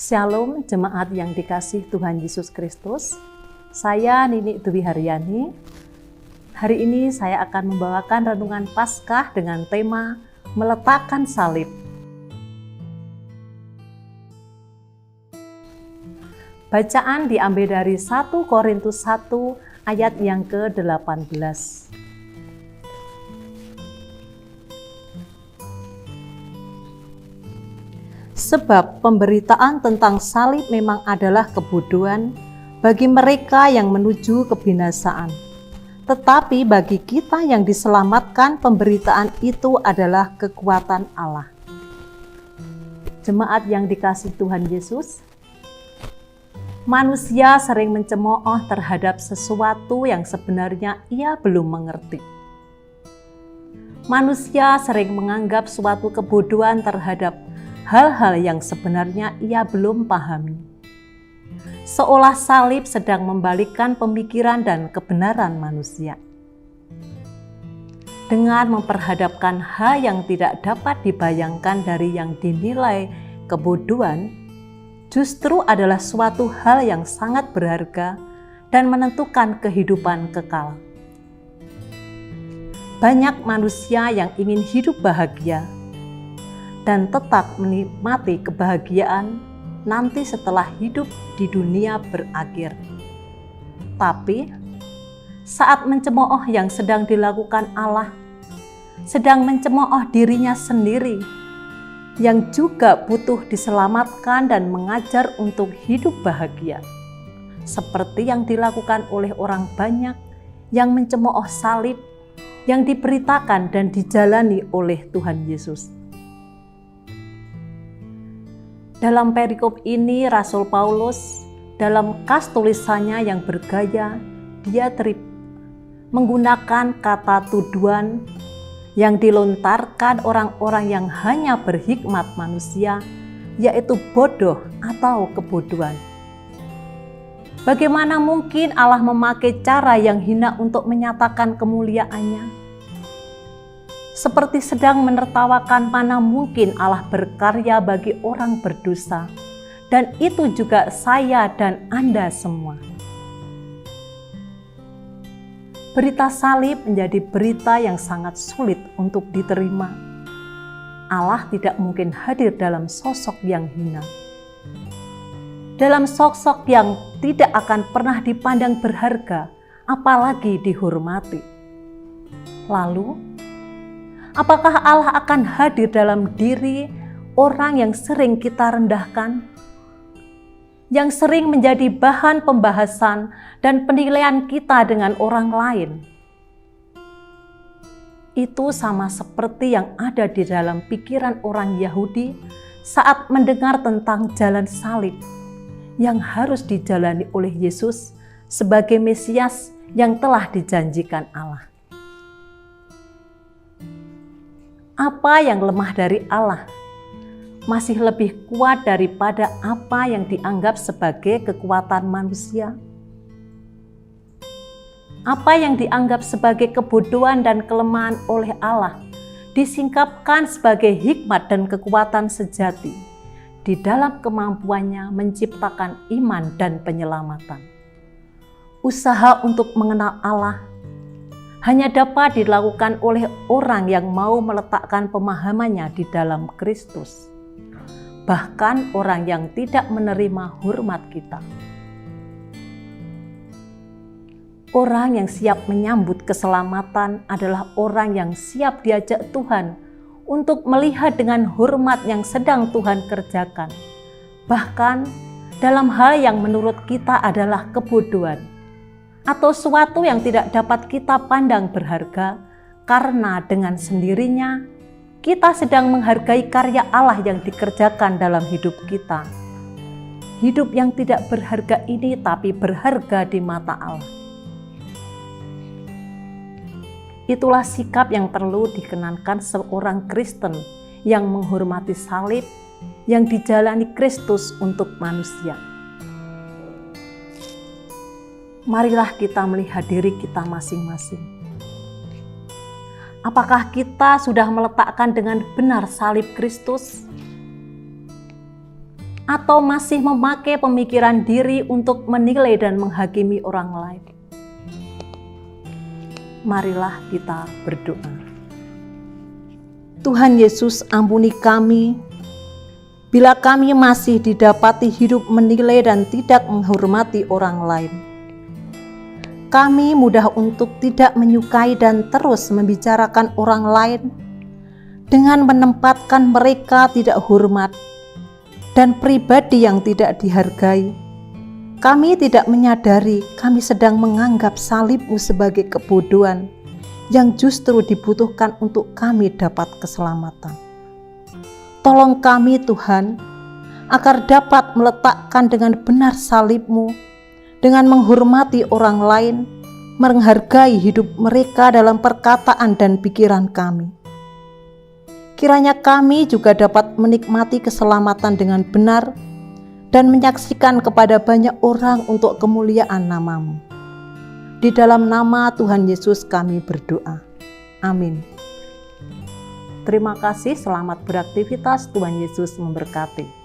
Shalom jemaat yang dikasih Tuhan Yesus Kristus. Saya Nini Dwi Haryani. Hari ini saya akan membawakan renungan Paskah dengan tema meletakkan salib. Bacaan diambil dari 1 Korintus 1 ayat yang ke-18. Sebab pemberitaan tentang salib memang adalah kebodohan bagi mereka yang menuju kebinasaan. Tetapi bagi kita yang diselamatkan, pemberitaan itu adalah kekuatan Allah. Jemaat yang dikasih Tuhan Yesus, manusia sering mencemooh terhadap sesuatu yang sebenarnya ia belum mengerti. Manusia sering menganggap suatu kebodohan terhadap hal-hal yang sebenarnya ia belum pahami. Seolah salib sedang membalikkan pemikiran dan kebenaran manusia. Dengan memperhadapkan hal yang tidak dapat dibayangkan dari yang dinilai kebodohan, justru adalah suatu hal yang sangat berharga dan menentukan kehidupan kekal. Banyak manusia yang ingin hidup bahagia dan tetap menikmati kebahagiaan nanti setelah hidup di dunia berakhir. Tapi saat mencemooh yang sedang dilakukan Allah, sedang mencemooh dirinya sendiri yang juga butuh diselamatkan dan mengajar untuk hidup bahagia, seperti yang dilakukan oleh orang banyak yang mencemooh salib yang diberitakan dan dijalani oleh Tuhan Yesus. Dalam perikop ini, Rasul Paulus dalam kas tulisannya yang bergaya, dia menggunakan kata tuduhan yang dilontarkan orang-orang yang hanya berhikmat manusia, yaitu bodoh atau kebodohan. Bagaimana mungkin Allah memakai cara yang hina untuk menyatakan kemuliaannya? Seperti sedang menertawakan, mana mungkin Allah berkarya bagi orang berdosa, dan itu juga saya dan Anda semua. Berita salib menjadi berita yang sangat sulit untuk diterima. Allah tidak mungkin hadir dalam sosok yang hina, dalam sosok yang tidak akan pernah dipandang berharga, apalagi dihormati. Lalu, apakah Allah akan hadir dalam diri orang yang sering kita rendahkan, yang sering menjadi bahan pembahasan dan penilaian kita dengan orang lain? Itu sama seperti yang ada di dalam pikiran orang Yahudi saat mendengar tentang jalan salib yang harus dijalani oleh Yesus sebagai Mesias yang telah dijanjikan Allah. Apa yang lemah dari Allah masih lebih kuat daripada apa yang dianggap sebagai kekuatan manusia. Apa yang dianggap sebagai kebodohan dan kelemahan oleh Allah disingkapkan sebagai hikmat dan kekuatan sejati di dalam kemampuannya menciptakan iman dan penyelamatan. Usaha untuk mengenal Allah hanya dapat dilakukan oleh orang yang mau meletakkan pemahamannya di dalam Kristus, bahkan orang yang tidak menerima hormat kita. Orang yang siap menyambut keselamatan adalah orang yang siap diajak Tuhan untuk melihat dengan hormat yang sedang Tuhan kerjakan, bahkan dalam hal yang menurut kita adalah kebodohan, atau suatu yang tidak dapat kita pandang berharga, karena dengan sendirinya kita sedang menghargai karya Allah yang dikerjakan dalam hidup kita. Hidup yang tidak berharga ini tapi berharga di mata Allah. Itulah sikap yang perlu dikenankan seorang Kristen yang menghormati salib yang dijalani Kristus untuk manusia. Marilah kita melihat diri kita masing-masing. Apakah kita sudah meletakkan dengan benar salib Kristus? atau masih memakai pemikiran diri untuk menilai dan menghakimi orang lain? Marilah kita berdoa. Tuhan Yesus, ampuni kami bila kami masih didapati hidup menilai dan tidak menghormati orang lain. Kami mudah untuk tidak menyukai dan terus membicarakan orang lain dengan menempatkan mereka tidak hormat dan pribadi yang tidak dihargai. Kami tidak menyadari kami sedang menganggap salib-Mu sebagai kebodohan yang justru dibutuhkan untuk kami dapat keselamatan. Tolong kami Tuhan, agar dapat meletakkan dengan benar salib-Mu, dengan menghormati orang lain, menghargai hidup mereka dalam perkataan dan pikiran kami. Kiranya kami juga dapat menikmati keselamatan dengan benar dan menyaksikan kepada banyak orang untuk kemuliaan nama-Mu. Di dalam nama Tuhan Yesus kami berdoa. Amin. Terima kasih, selamat beraktivitas. Tuhan Yesus memberkati.